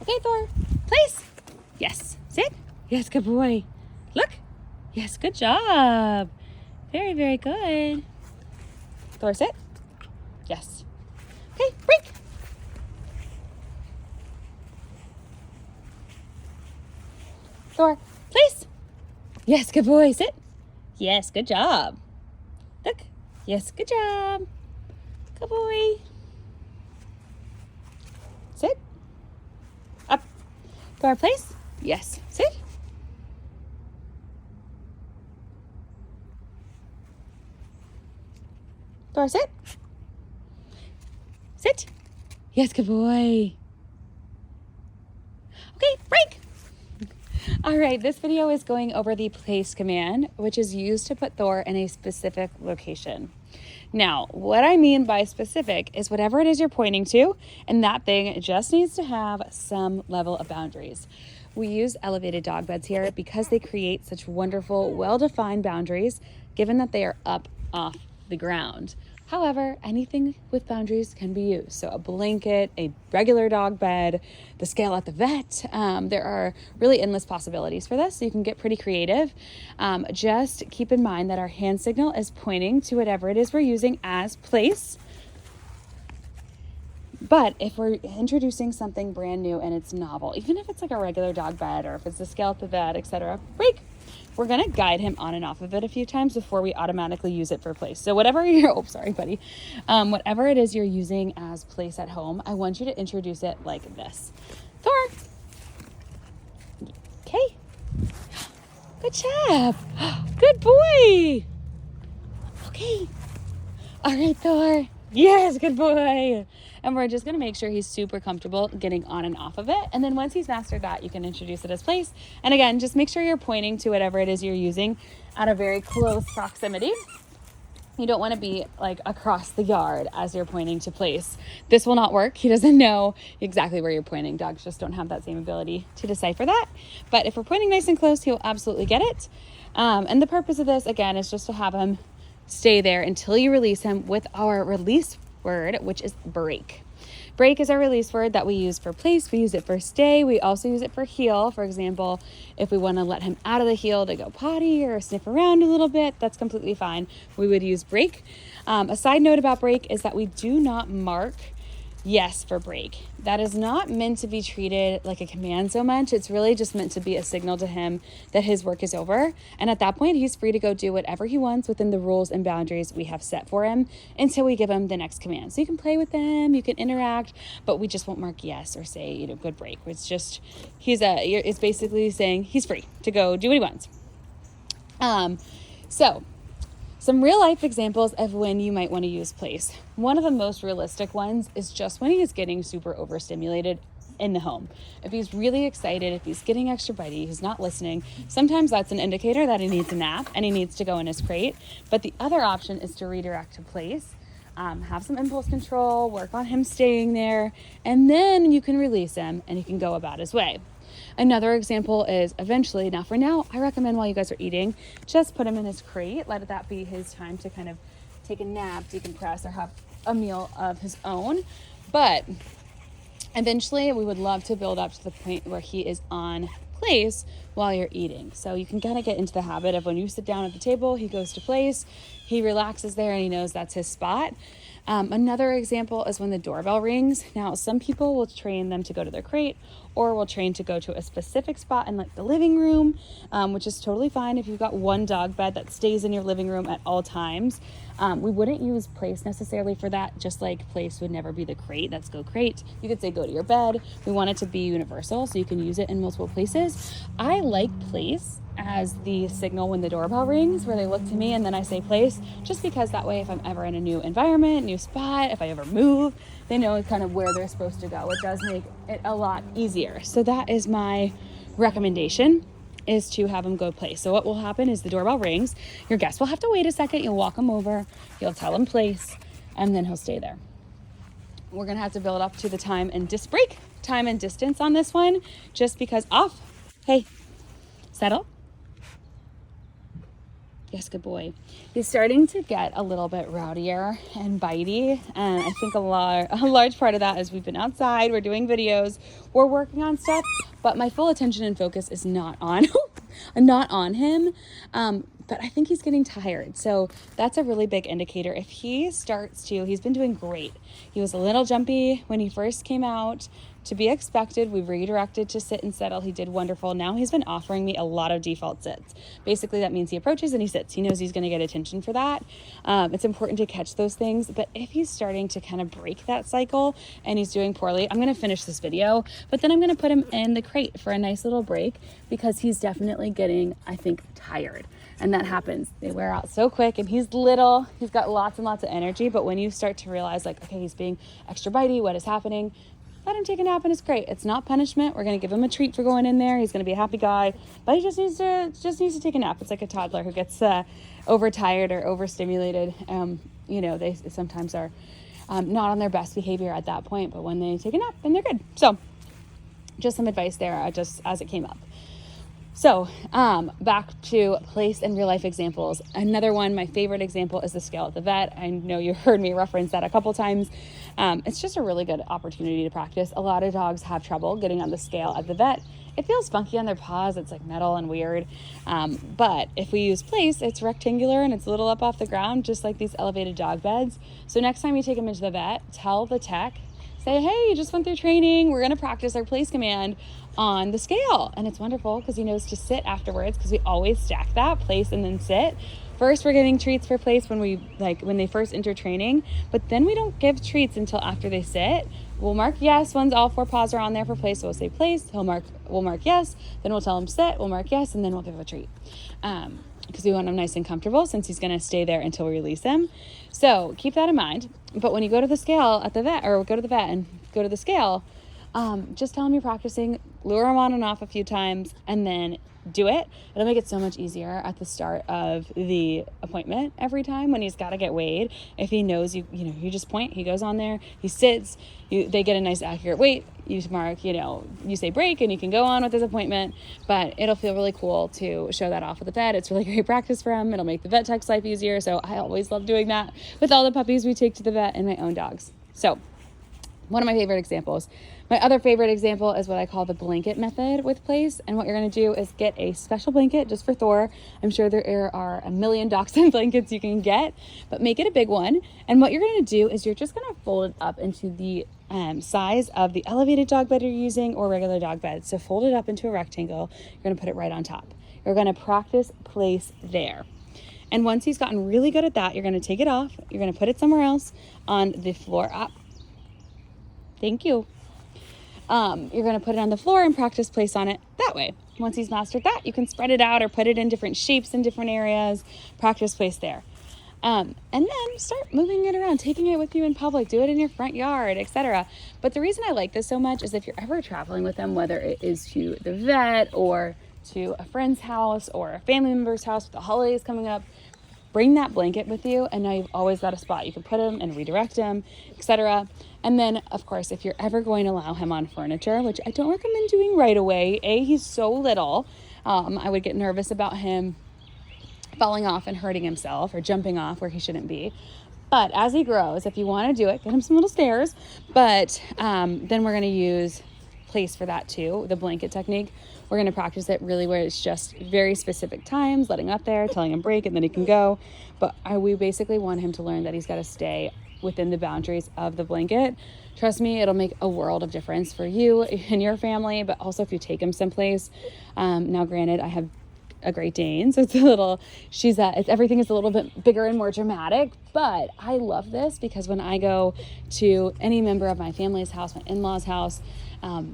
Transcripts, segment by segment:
Okay, Thor, place. Yes, sit. Yes, good boy. Look. Yes, good job. Very, very good. Thor, sit. Yes. Okay, break. Thor, place. Yes, good boy. Sit. Yes, good job. Look. Yes, good job. Good boy. Sit. Up. Thor, place. Yes. Sit. Thor, sit. Sit. Yes, good boy. Okay, break. All right, this video is going over the place command, which is used to put Thor in a specific location. Now, what I mean by specific is whatever it is you're pointing to, and that thing just needs to have some level of boundaries. We use elevated dog beds here because they create such wonderful, well-defined boundaries, given that they are up off the ground. However, anything with boundaries can be used. So a blanket, a regular dog bed, the scale at the vet. There are really endless possibilities for this. So you can get pretty creative. Just keep in mind that our hand signal is pointing to whatever it is we're using as place. But if we're introducing something brand new and it's novel, even if it's like a regular dog bed or if it's the scale at the vet, etc., break. We're gonna guide him on and off of it a few times before we automatically use it for place. So whatever you're, sorry, buddy. Whatever it is you're using as place at home, I want you to introduce it like this. Thor. Okay. Good job. Good boy. Okay. All right, Thor. Yes, good boy. And we're just gonna make sure he's super comfortable getting on and off of it. And then once he's mastered that, you can introduce it as place. And again, just make sure you're pointing to whatever it is you're using at a very close proximity. You don't want to be like across the yard as you're pointing to place. This will not work. He doesn't know exactly where you're pointing. Dogs just don't have that same ability to decipher that. But if we're pointing nice and close, he'll absolutely get it. And the purpose of this, again, is just to have him stay there until you release him with our release word, which is break. Break is our release word that we use for place. We use it for stay. We also use it for heel. For example, if we want to let him out of the heel to go potty or sniff around a little bit, that's completely fine. We would use break. A side note about break is that we do not mark yes for break. That is not meant to be treated like a command so much. It's really just meant to be a signal to him that his work is over. And at that point, he's free to go do whatever he wants within the rules and boundaries we have set for him until we give him the next command. So you can play with them, you can interact, but we just won't mark yes or say, good break. It's just, it's basically saying he's free to go do what he wants. Some real life examples of when you might want to use place. One of the most realistic ones is just when he is getting super overstimulated in the home. If he's really excited, if he's getting extra bitey, he's not listening, sometimes that's an indicator that he needs a nap and he needs to go in his crate. But the other option is to redirect to place, have some impulse control, work on him staying there, and then you can release him and he can go about his way. Another example is eventually, now for now, I recommend while you guys are eating, just put him in his crate, let that be his time to kind of take a nap, decompress, or have a meal of his own. But eventually we would love to build up to the point where he is on place while you're eating. So you can kind of get into the habit of when you sit down at the table, he goes to place, he relaxes there and he knows that's his spot. Another example is when the doorbell rings. Now, some people will train them to go to their crate or will train to go to a specific spot in like the living room, which is totally fine if you've got one dog bed that stays in your living room at all times. We wouldn't use place necessarily for that, just like place would never be the crate. That's go crate. You could say go to your bed. We want it to be universal so you can use it in multiple places. I like place as the signal when the doorbell rings, where they look to me and then I say place, just because that way if I'm ever in a new environment, new spot, if I ever move, they know kind of where they're supposed to go. It does make it a lot easier. So that is my recommendation, is to have them go place. So what will happen is the doorbell rings, your guest will have to wait a second, you'll walk him over, you'll tell him place, and then he'll stay there. We're gonna have to build up to the time and distance on this one, just because off. Hey, settle. Yes, good boy. He's starting to get a little bit rowdier and bitey, and I think a large part of that is we've been outside, we're doing videos, we're working on stuff, but my full attention and focus is not on not on him. But I think he's getting tired. So that's a really big indicator. If he starts to, he's been doing great. He was a little jumpy when he first came out. To be expected, we redirected to sit and settle. He did wonderful. Now he's been offering me a lot of default sits. Basically, that means he approaches and he sits. He knows he's going to get attention for that. It's important to catch those things. But if he's starting to kind of break that cycle and he's doing poorly, I'm going to finish this video, but then I'm going to put him in the crate for a nice little break because he's definitely getting, I think, tired. And that happens. They wear out so quick, and he's little. He's got lots and lots of energy. But when you start to realize, like, okay, he's being extra bitey, what is happening? Let him take a nap in his crate. It's not punishment. We're going to give him a treat for going in there. He's going to be a happy guy, but he just needs to take a nap. It's like a toddler who gets overtired or overstimulated. They sometimes are not on their best behavior at that point, but when they take a nap, then they're good. So just some advice there, just as it came up. So back to place and real life examples. Another one, my favorite example, is the scale at the vet. I know you heard me reference that a couple times. It's just a really good opportunity to practice. A lot of dogs have trouble getting on the scale at the vet. It feels funky on their paws. It's like metal and weird. But if we use place, it's rectangular and it's a little up off the ground, just like these elevated dog beds. So next time you take them into the vet, tell the tech, say, hey, you just went through training. We're going to practice our place command on the scale. And it's wonderful because he knows to sit afterwards, because we always stack that, place and then sit. First, we're giving treats for place when they first enter training, but then we don't give treats until after they sit. We'll mark yes once all 4 paws are on there for place. So we'll say place, we'll mark yes, then we'll tell him sit, we'll mark yes, and then we'll give a treat. Because we want him nice and comfortable, since he's going to stay there until we release him. So keep that in mind. But when you go to the scale at the vet, or go to the vet and go to the scale, just tell him you're practicing, lure him on and off a few times, and then do it. It'll make it so much easier at the start of the appointment every time when he's got to get weighed. If he knows you just point, he goes on there, he sits, they get a nice accurate weight, you mark, you say break, and you can go on with his appointment. But it'll feel really cool to show that off with the vet. It's really great practice for him. It'll make the vet tech's life easier. So I always love doing that with all the puppies we take to the vet and my own dogs. So one of my favorite examples. My other favorite example is what I call the blanket method with place. And what you're going to do is get a special blanket just for Thor. I'm sure there are a million dachshund blankets you can get, but make it a big one. And what you're going to do is you're just going to fold it up into the size of the elevated dog bed you're using or regular dog bed. So fold it up into a rectangle. You're going to put it right on top. You're going to practice place there. And once he's gotten really good at that, you're going to take it off. You're going to put it somewhere else on the floor up. Thank you. You're going to put it on the floor and practice place on it that way. Once he's mastered that, you can spread it out or put it in different shapes in different areas, practice place there. And then start moving it around, taking it with you in public, do it in your front yard, etc. But the reason I like this so much is if you're ever traveling with them, whether it is to the vet or to a friend's house or a family member's house with the holidays coming up, bring that blanket with you, and now you've always got a spot. You can put him and redirect him, etc. And then, of course, if you're ever going to allow him on furniture, which I don't recommend doing right away, he's so little, I would get nervous about him falling off and hurting himself or jumping off where he shouldn't be. But as he grows, if you want to do it, get him some little stairs. But then we're going to use place for that too, the blanket technique. We're going to practice it really where it's just very specific times, letting up there, telling him break, and then he can go. But we basically want him to learn that he's got to stay within the boundaries of the blanket. Trust me, it'll make a world of difference for you and your family, but also if you take him someplace. Now, granted, I have a Great Dane, so everything is a little bit bigger and more dramatic, but I love this because when I go to any member of my family's house, my in-laws' house,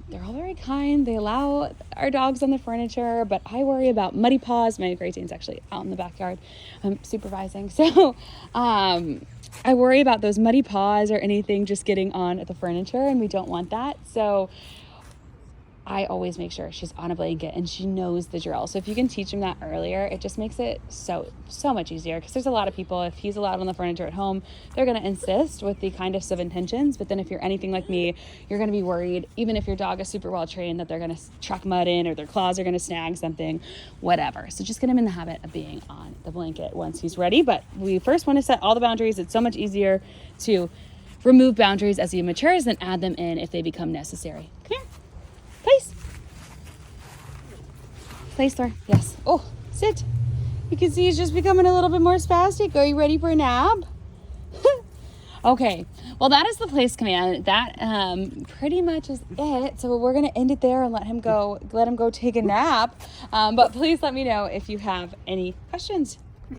they're all very kind. They allow our dogs on the furniture, but I worry about muddy paws. My Great Dane's actually out in the backyard supervising, so I worry about those muddy paws or anything just getting on the furniture, and we don't want that. So I always make sure she's on a blanket and she knows the drill. So if you can teach him that earlier, it just makes it so much easier, because there's a lot of people, if he's allowed on the furniture at home, they're going to insist with the kindest of intentions. But then if you're anything like me, you're going to be worried, even if your dog is super well trained, that they're going to truck mud in or their claws are going to snag something, whatever. So just get him in the habit of being on the blanket once he's ready. But we first want to set all the boundaries. It's so much easier to remove boundaries as he matures than add them in if they become necessary. Come here. Place. Place, Thor. Yes. Oh, sit. You can see he's just becoming a little bit more spastic. Are you ready for a nap? Okay. Well, that is the place command. That pretty much is it. So we're going to end it there and let him go take a nap. But please let me know if you have any questions.